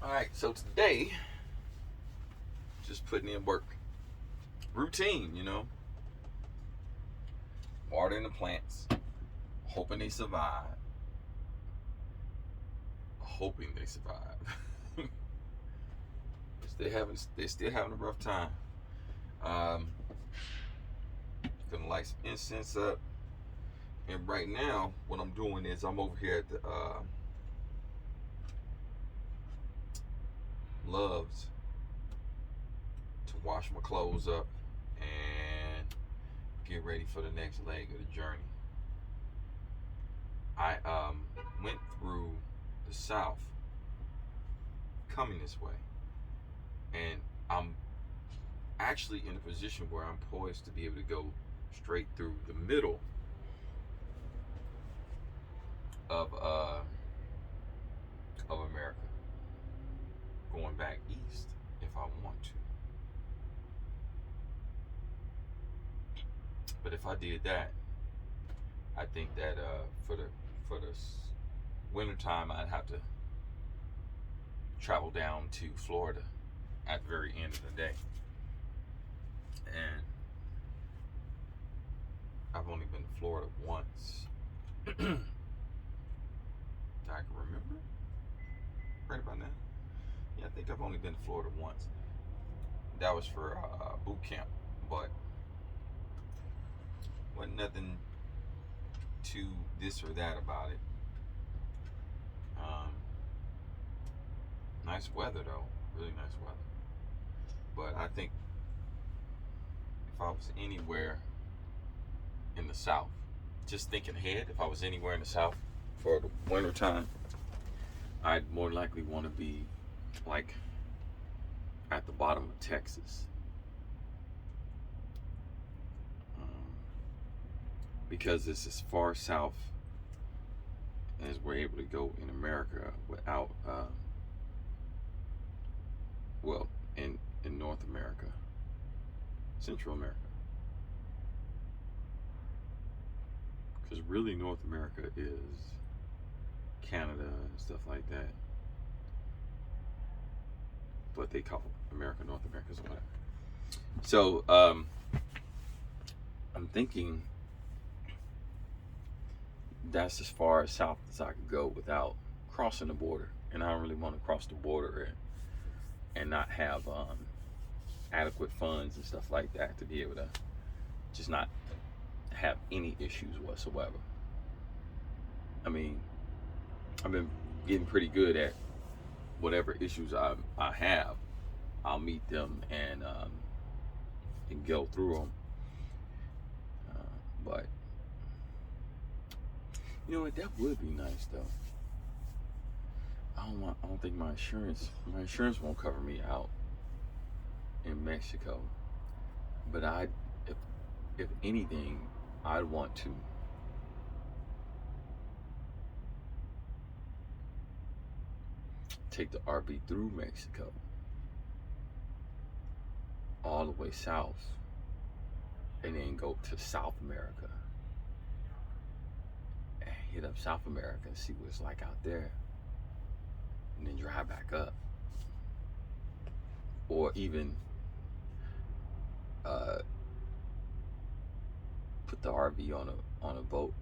Alright, so today, just putting in work. Routine, watering the plants, hoping they survive. Hoping they survive. They're still having a rough time. Gonna light some incense up. And right now, what I'm doing is I'm over here at the Loves to wash my clothes up and get ready for the next leg of the journey. I went through the South coming this way, and I'm actually in a position where I'm poised to be able to go straight through the middle of America, going back east if I want to. But if I did that, I think that for the winter time, I'd have to travel down to Florida at the very end of the day. And I've only been to Florida once. I can remember right about now. Yeah, I think I've only been to Florida once. That was for boot camp, but wasn't nothing too this or that about it. Nice weather though, really nice weather. But I think if I was anywhere in the South, just thinking ahead, if I was anywhere in the South for the winter time, I'd more likely want to be like at the bottom of Texas, because it's as far south as we're able to go in America without in North America, Central America, because really North America is Canada and stuff like that, but they call America North America, so whatever. So I'm thinking that's as far as south as I could go without crossing the border, and I don't really want to cross the border and not have adequate funds and stuff like that to be able to just not have any issues whatsoever. I mean, I've been getting pretty good at whatever issues I have. I'll meet them and go through them. But you know what? That would be nice though. I don't think my insurance won't cover me out in Mexico. But if anything, I'd want to take the RV through Mexico all the way south and then go to South America and hit up South America and see what it's like out there, and then drive back up, or even put the RV on a boat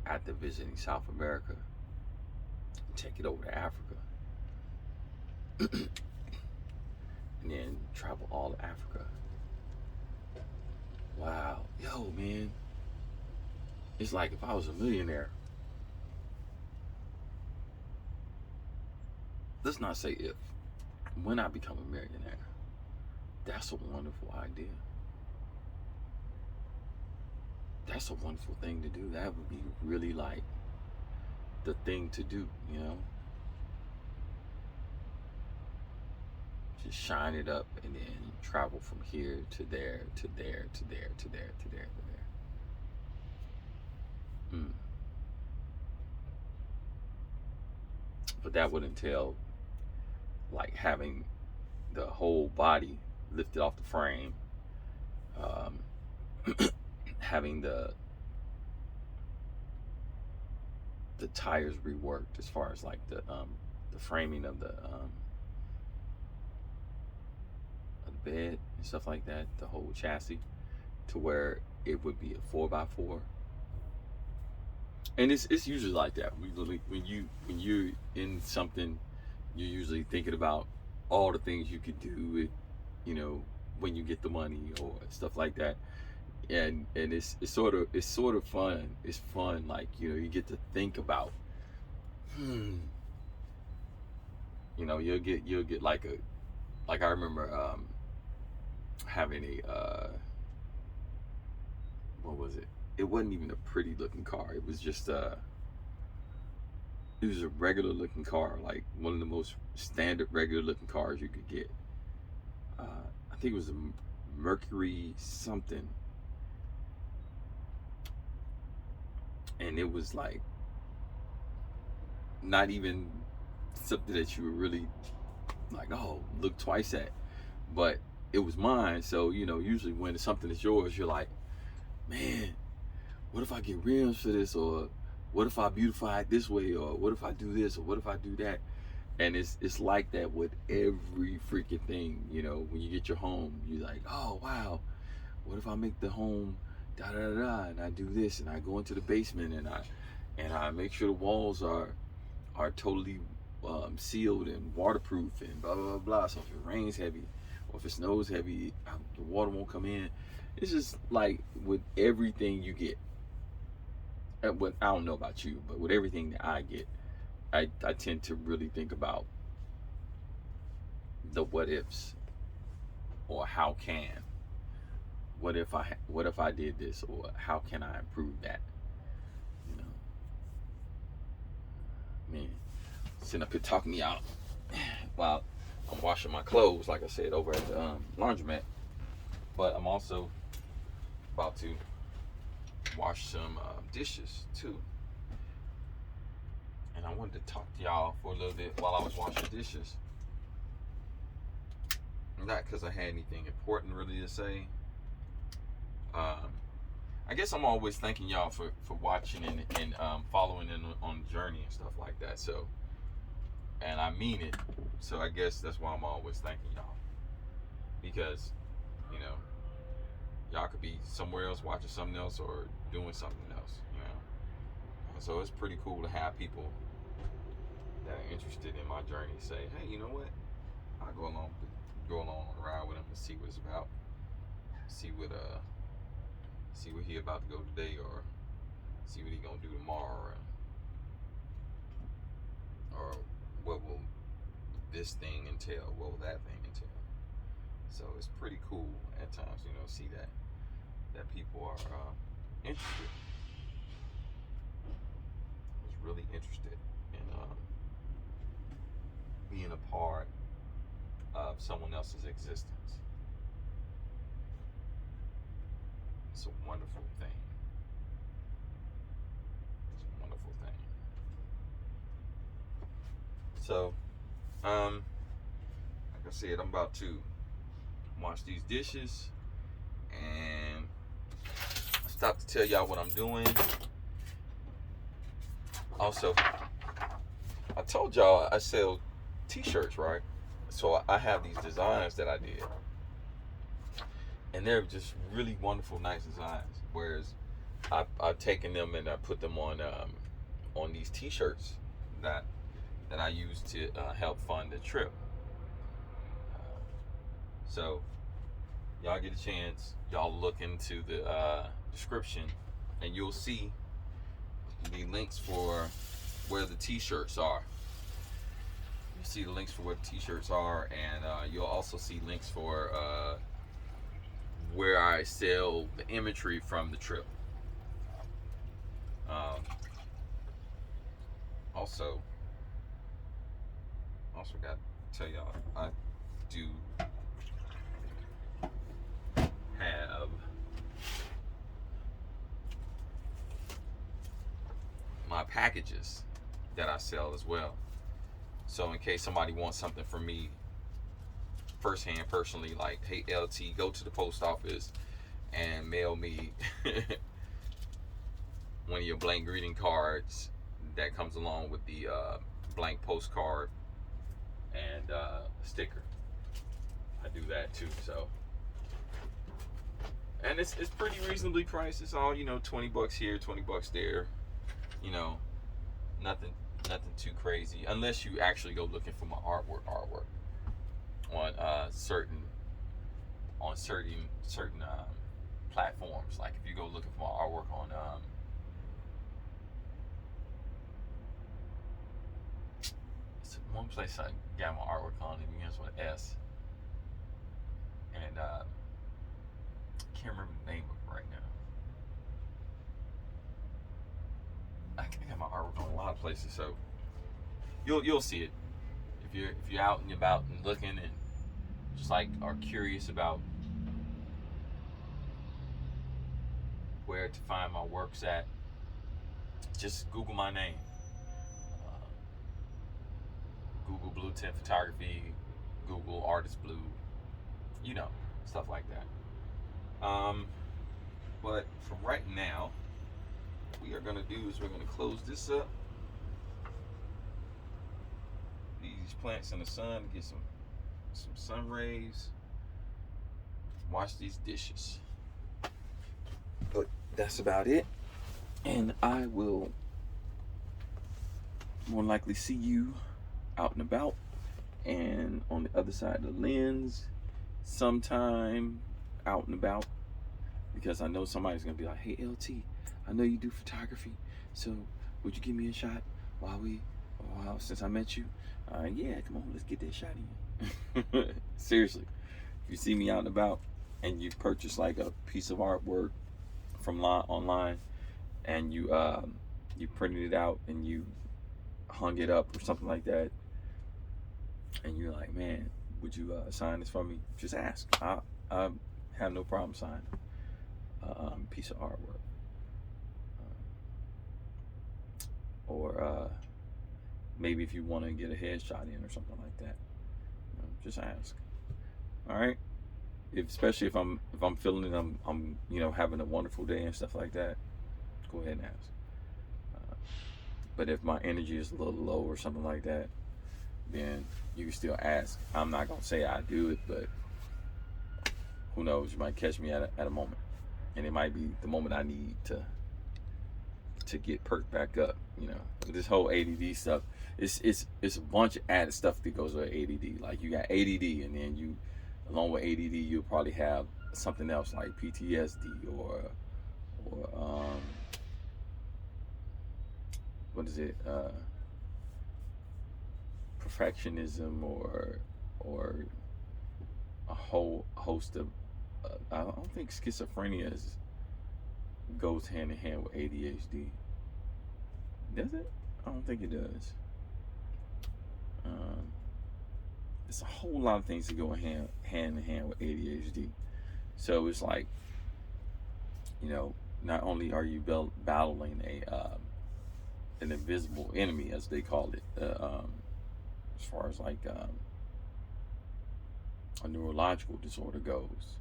after visiting South America and take it over to Africa and then travel all of Africa. Wow, yo man, it's like if I was a millionaire. Let's not say if. When I become a millionaire, that's a wonderful idea. That's a wonderful thing to do. That would be really like the thing to do, Just shine it up and then travel from here to there, to there, to there, to there, to there, to there. But that would entail like having the whole body lifted off the frame, having the tires reworked as far as like the framing of the bed and stuff like that, the whole chassis, to where it would be a 4x4. And it's usually like that. When you're in something, you're usually thinking about all the things you could do with, you know, when you get the money or stuff like that. And it's sort of fun. It's fun, like, you know, you get to think about, you know, you'll get like I remember having a what was it? It wasn't even a pretty looking car. It was just it was a regular looking car, like one of the most standard regular looking cars you could get. I think it was a Mercury something, and it was like not even something that you were really like, oh, look twice at, but it was mine. So, you know, usually when something is yours, you're like, man, what if I get rims for this, or what if I beautify it this way, or what if I do this, or what if I do that? And it's like that with every freaking thing. You know, when you get your home, you're like, oh wow, what if I make the home da da da da, and I do this, and I go into the basement, and I make sure the walls are totally sealed and waterproof and blah blah blah blah. So if it rains heavy or if it snows heavy, the water won't come in. It's just like with everything you get. What I don't know about you, but with everything that I get, I tend to really think about the what ifs, or how can. What if I did this, or how can I improve that? You know, man, sitting up here talking me out while I'm washing my clothes, like I said, over at the laundromat. But I'm also about to wash some dishes too. And I wanted to talk to y'all for a little bit while I was washing dishes. Not because I had anything important really to say. I guess I'm always thanking y'all for watching and following in on the journey and stuff like that. So, and I mean it. So I guess that's why I'm always thanking y'all. Because, you know, y'all could be somewhere else watching something else or doing something else, you know. So it's pretty cool to have people that are interested in my journey say, hey, you know what? I'll go along on a ride with him and see what it's about. See what he about to go today, or see what he gonna do tomorrow, or what will this thing entail, what will that thing entail. So it's pretty cool at times, you know, see that people are interested. Was really interested in being a part of someone else's existence. It's a wonderful thing. It's a wonderful thing. So, like I said, I'm about to wash these dishes, and I stopped to tell y'all what I'm doing. Also, I told y'all I sell t-shirts, right? So I have these designs that I did, and they're just really wonderful, nice designs. Whereas I've taken them and I put them on these t-shirts that I use to help fund the trip. So y'all get a chance, y'all look into the description, and you'll see the links for where the t-shirts are. You see the links for where the t-shirts are, and you'll also see links for where I sell the imagery from the trip. Also got to tell y'all, I do have my packages that I sell as well. So in case somebody wants something from me firsthand, personally, like, hey LT, go to the post office and mail me one of your blank greeting cards that comes along with the blank postcard and a sticker. I do that too. So, and it's pretty reasonably priced. It's all, you know, 20 bucks here, 20 bucks there. You know, nothing too crazy, unless you actually go looking for my artwork on certain platforms. Like if you go looking for my artwork on it's one place I got my artwork on, it begins with S, and can't remember the name of it right now. I got my artwork on a lot of places, so you'll see it if you're out and about and looking and just like are curious about where to find my works at. Just Google my name, Google Blue Tint Photography, Google ARTISBLU, you know, stuff like that. But for right now, what we are going to do is we're going to close this up. These plants in the sun, get some sun rays. Wash these dishes. But that's about it. And I will more likely see you out and about and on the other side of the lens sometime out and about, because I know somebody's gonna be like, hey LT, I know you do photography, so would you give me a shot since I met you? Yeah, come on, let's get that shot in. Seriously, if you see me out and about and you purchase like a piece of artwork from online and you printed it out and you hung it up or something like that, and you're like, man, would you sign this for me? Just ask. I have no problem signing a piece of artwork. Or maybe if you want to get a headshot in or something like that, you know, just ask. All right. Especially if I'm feeling it, I'm you know, having a wonderful day and stuff like that, go ahead and ask. But if my energy is a little low or something like that, then you can still ask. I'm not gonna say I do it, but who knows? You might catch me at a moment, and it might be the moment I need to get perked back up. You know, this whole ADD stuff. It's a bunch of added stuff that goes with ADD. Like you got ADD, and then you, along with ADD, you'll probably have something else like PTSD or what is it? Perfectionism or a whole host of. I don't think schizophrenia goes hand in hand with ADHD. Does it? I don't think it does. It's a whole lot of things that go hand in hand with ADHD. So it's like, you know, not only are you battling an invisible enemy, as they call it, as far as like a neurological disorder goes,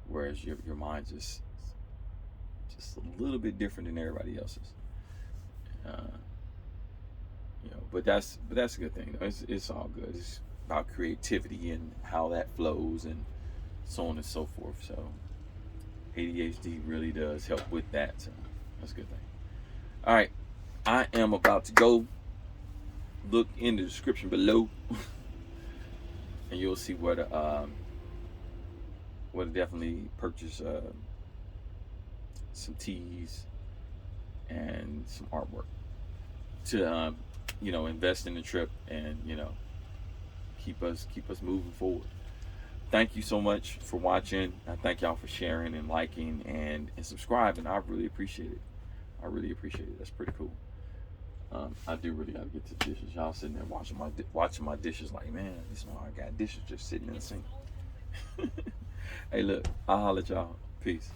whereas your mind's just a little bit different than everybody else's. You know, but that's a good thing. It's all good. It's about creativity and how that flows and so on and so forth. So ADHD really does help with that. So that's a good thing. All right, I am about to go. Look in the description below, and you'll see where to definitely purchase some tees and some artwork to you know, invest in the trip and, you know, keep us moving forward. Thank you so much for watching. I thank y'all for sharing and liking and subscribing. I really appreciate it. That's pretty cool. I do really gotta get to the dishes. Y'all sitting there watching my dishes like, man, this one I got dishes just sitting in the sink. Hey, look, I'll holler at y'all. Peace.